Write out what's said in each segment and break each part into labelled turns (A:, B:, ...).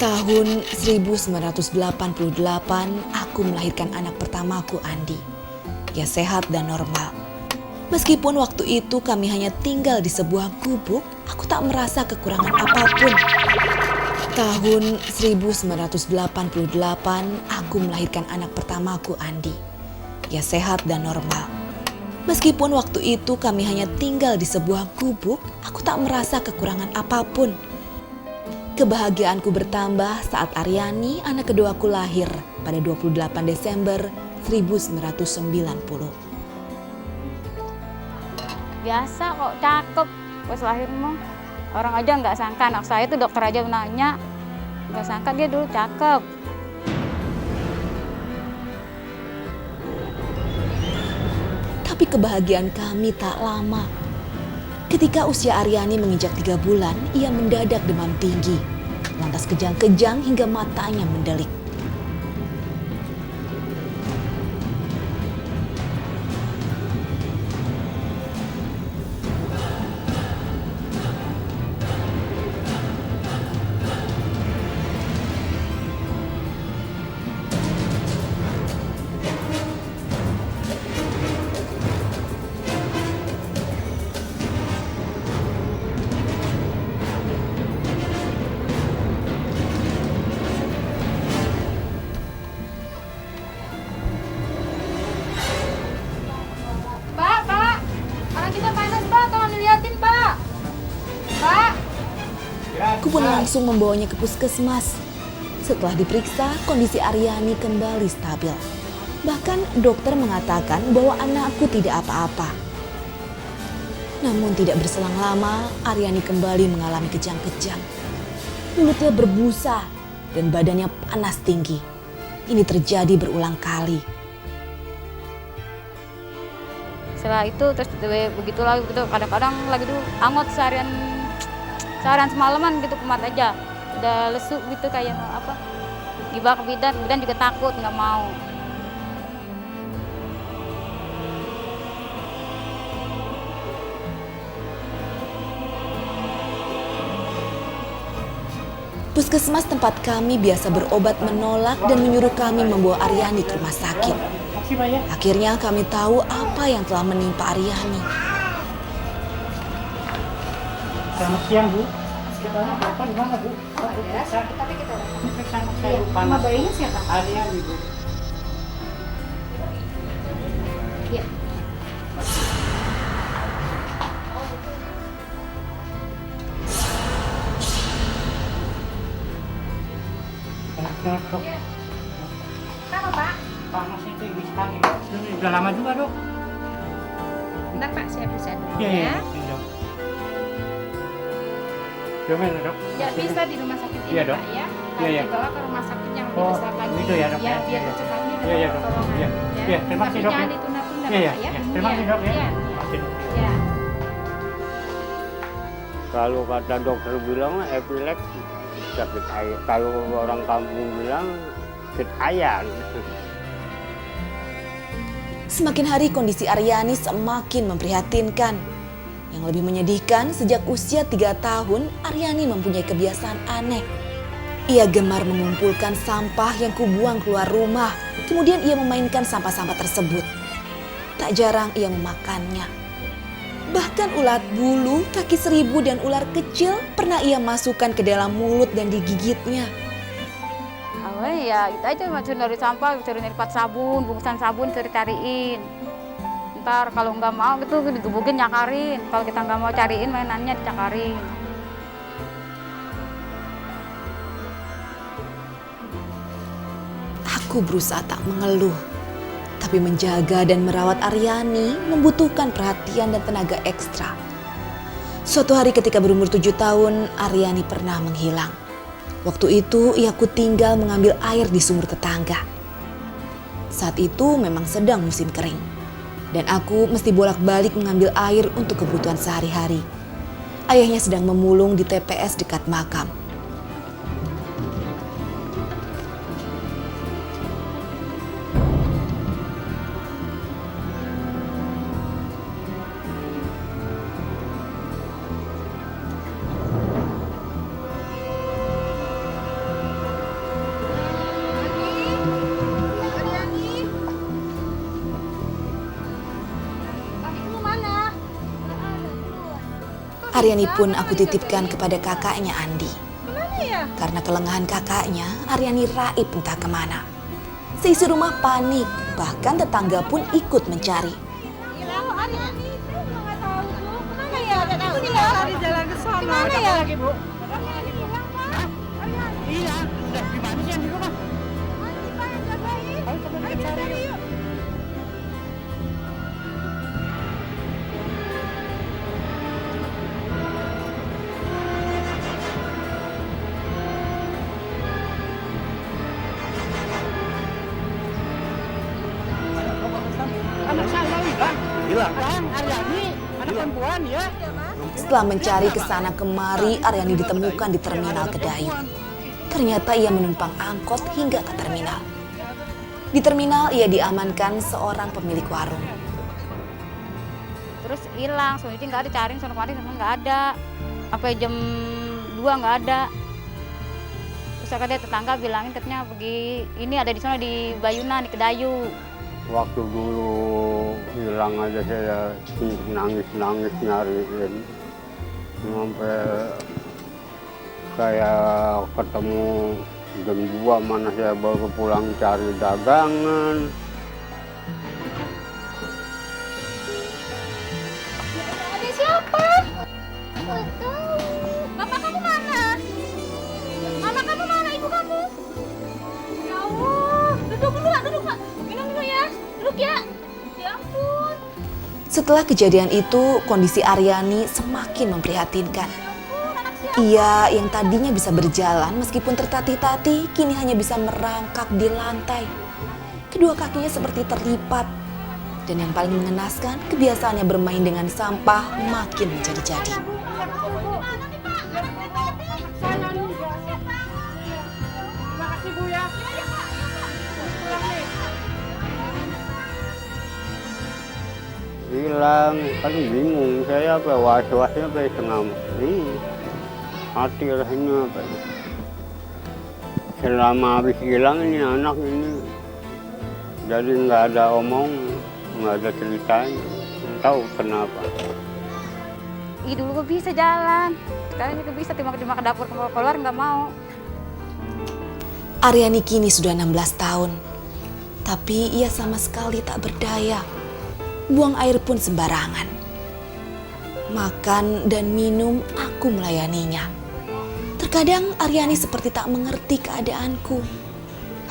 A: Tahun 1988, aku melahirkan anak pertamaku, Andi. Ia sehat dan normal. Meskipun waktu itu kami hanya tinggal di sebuah gubuk, aku tak merasa kekurangan apapun. Tahun 1988, aku melahirkan anak pertamaku, Andi. Ia sehat dan normal. Meskipun waktu itu kami hanya tinggal di sebuah gubuk, aku tak merasa kekurangan apapun. Kebahagiaanku bertambah saat Aryani, anak keduaku, lahir pada 28 Desember 1990.
B: Biasa kok, cakep pas lahir mah. Orang aja nggak sangka, anak saya tuh dokter aja nanya, nggak sangka dia dulu cakep.
A: Tapi kebahagiaan kami tak lama. Ketika usia Aryani menginjak 3 bulan, ia mendadak demam tinggi. Lantas kejang-kejang hingga matanya mendelik.
B: Pak, orang kita panas, Pak, tolong dilihatin, Pak. Pak.
A: Aku pun langsung membawanya ke puskesmas. Setelah diperiksa, kondisi Aryani kembali stabil. Bahkan dokter mengatakan bahwa anakku tidak apa-apa. Namun tidak berselang lama, Aryani kembali mengalami kejang-kejang. Mulutnya berbusa dan badannya panas tinggi. Ini terjadi berulang kali.
B: Setelah itu terus begitu lagi begitu, kadang-kadang lagi dulu angot seharian semalaman gitu kumat aja. Udah lesu gitu kayak apa? Dibawa ke bidan juga takut, nggak mau.
A: Puskesmas tempat kami biasa berobat menolak dan menyuruh kami membawa Aryani ke rumah sakit. Akhirnya kami tahu apa yang telah menimpa Aryani.
C: Selamat siang, Bu. Kita apa di mana, Bu?
D: Tapi kita
C: Periksa anak saya, Bu.
D: nama bayinya siapa?
C: Aryani, Bu.
D: Iya.
C: Dok.
D: Kenapa, Pak?
C: Panasnya tinggi sekali. Ini udah lama juga, Dok.
D: Bentar, Pak, saya periksa dulu
C: Iya, iya.
D: ya.
C: Iya. Gimana, Dok?
D: Ya, bisa di rumah sakit ini,
C: Iya, Dok.
D: Pak, ya.
C: Iya, iya.
D: Dibawa ke rumah sakit yang lebih
C: Oh,
D: besar lagi.
C: gitu ya, Dok,
D: Ya,
C: ya?
D: biar
C: Iya.
D: secepatnya
C: Iya, iya,
D: dapat
C: Dok.
D: pertolongan.
C: Iya.
D: Ya.
C: Iya, terima kasih,
D: Tapi
C: Dok,
D: jangan
C: ya.
D: ditunda-tunda,
C: Iya, iya.
D: Pak, ya.
C: Iya. Terima kasih, Dok, ya.
D: Iya.
C: Terima kasih, Dok.
D: Iya.
E: Kalau kata dokter bilang epilepsi, sakit air. Kalau orang kampung bilang sakit ayan.
A: Semakin hari kondisi Aryani semakin memprihatinkan. Yang lebih menyedihkan, sejak usia 3 tahun, Aryani mempunyai kebiasaan aneh. Ia gemar mengumpulkan sampah yang kubuang keluar rumah. Kemudian ia memainkan sampah-sampah tersebut. Tak jarang ia memakannya. Bahkan ulat bulu, kaki seribu, dan ular kecil pernah ia masukkan ke dalam mulut dan digigitnya.
B: Awalnya ya itu aja, cuma dari sampah, cari nyari sabun, bungkusan sabun cariin. Ntar kalau nggak mau gitu digebukin nyakarin. Kalau kita nggak mau cariin mainannya dicakarin.
A: Aku berusaha tak mengeluh. Tapi menjaga dan merawat Aryani membutuhkan perhatian dan tenaga ekstra. Suatu hari ketika berumur 7 tahun, Aryani pernah menghilang. Waktu itu ia tinggal mengambil air di sumur tetangga. Saat itu memang sedang musim kering. Dan aku mesti bolak-balik mengambil air untuk kebutuhan sehari-hari. Ayahnya sedang memulung di TPS dekat makam. Aryani pun aku titipkan kepada kakaknya Andi. Karena kelengahan kakaknya, Aryani raib entah kemana. Seisi rumah panik, bahkan tetangga pun ikut mencari.
D: Lari jalan ke sana.
C: Mana ya? Lagi, Bu. Iya, udah gimana sih yang di rumah? Ayo kita cari yuk. Anak saya hilang. Hilang. Aryani, anak perempuan ya.
A: Setelah mencari kesana kemari, Aryani ditemukan di terminal Kedayu. Ternyata ia menumpang angkot hingga ke terminal. Di terminal ia diamankan seorang pemilik warung.
B: Terus hilang, soalnya nggak ada, cariin sono kemarin sama nggak ada. Sampai jam 2 nggak ada. Terus ada tetangga bilangin katanya pergi ini ada di sana di Bayuna di Kedayu.
E: Waktu dulu hilang aja saya nangis nyariin. Sampai kayak ketemu jam 2 mana saya baru pulang cari dagangan.
B: Ada siapa? Nggak tahu. Bapak kamu mana? Mama kamu mana? Ibu kamu? Ya Allah. Duduk dulu, duduk Pak. Minum dulu ya. Duduk ya. Ya ampun.
A: Setelah kejadian itu, kondisi Aryani semakin memprihatinkan. Ia yang tadinya bisa berjalan meskipun tertatih-tatih, kini hanya bisa merangkak di lantai. Kedua kakinya seperti terlipat. Dan yang paling mengenaskan, kebiasaannya bermain dengan sampah makin menjadi-jadi.
C: Terima kasih Bu ya. Pulang nih.
E: Hilang, kan bingung saya apa was-wasnya apa setengah ini hati rasanya apa ya. Selama habis hilang ini anak ini jadi nggak ada omong, nggak ada ceritanya, nggak tahu kenapa.
B: Dulu gue bisa jalan, sekarang juga bisa tiba-tiba ke dapur keluar nggak mau.
A: Aryani kini sudah 16 tahun, tapi ia sama sekali tak berdaya. Buang air pun sembarangan. Makan dan minum aku melayaninya. Terkadang Aryani seperti tak mengerti keadaanku.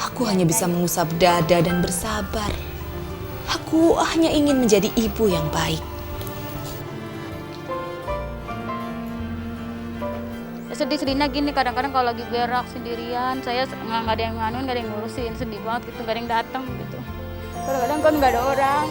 A: Aku hanya bisa mengusap dada dan bersabar. Aku hanya ingin menjadi ibu yang baik.
B: Sedih-sedihnya gini, kadang-kadang kalau lagi berak sendirian, saya nggak ada yang nganuin, nggak ada yang ngurusin, sedih banget gitu, nggak ada yang datang gitu. Kadang-kadang kan nggak ada orang.